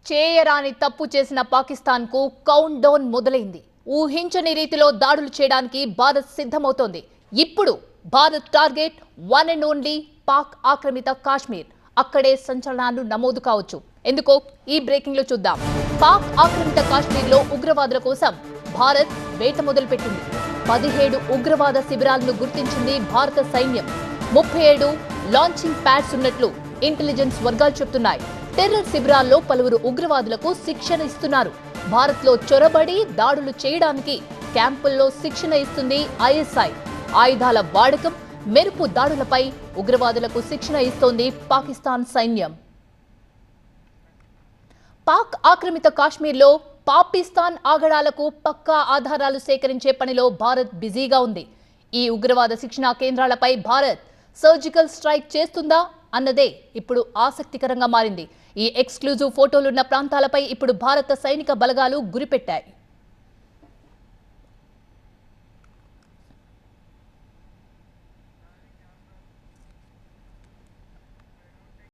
చేయరాని తప్పు చేసిన పాకిస్తాన్కు కౌంట్ డౌన్ మొదలైంది. ఊహించని రీతిలో దాడులు చేయడానికి భారత్ సిద్ధమవుతోంది. ఇప్పుడు Bharat target one and only Pak ఆక్రమిత కాశ్మీర్. అక్కడే సంచలనాలు నమోదు కావచ్చు. ఎందుకో ఈ బ్రేకింగ్ లో చూద్దాం. పాక్ ఆక్రమిత కాశ్మీర్లో ఉగ్రవాదుల కోసం భారత్ వేట మొదలుపెట్టింది. 17 ఉగ్రవాద శిబిరాలను గుర్తించింది భారత సైన్యం. 37 లాంచింగ్ ప్యాడ్స్ ఉన్నట్లు ఇంటెలిజెన్స్ వర్గాలు చెబుతున్నాయి. టెర్రర్ శిబిరాల్లో పలువురు ఉగ్రవాదులకు శిక్షణ ఇస్తున్నారు. భారత్లో చొరబడి దాడులు చేయడానికి క్యాంపుల్లో శిక్షణ ఇస్తుంది ఐఎస్ఐ. ఆయుధాల వాడకం, మెరుపు దాడులపై ఉగ్రవాదులకు శిక్షణ ఇస్తోంది పాకిస్తాన్ సైన్యం. పాక్ ఆక్రమిత కాశ్మీర్లో పాకిస్తాన్ ఆగడాలకు పక్కా ఆధారాలు సేకరించే పనిలో భారత్ బిజీగా ఉంది. ఈ ఉగ్రవాద శిక్షణా కేంద్రాలపై భారత్ సర్జికల్ స్ట్రైక్ చేస్తుందా అన్నదే ఇప్పుడు ఆసక్తికరంగా మారింది. ఈ ఎక్స్క్లూజివ్ ఫోటోలున్న ప్రాంతాలపై ఇప్పుడు భారత సైనిక బలగాలు గురిపెట్టాయి.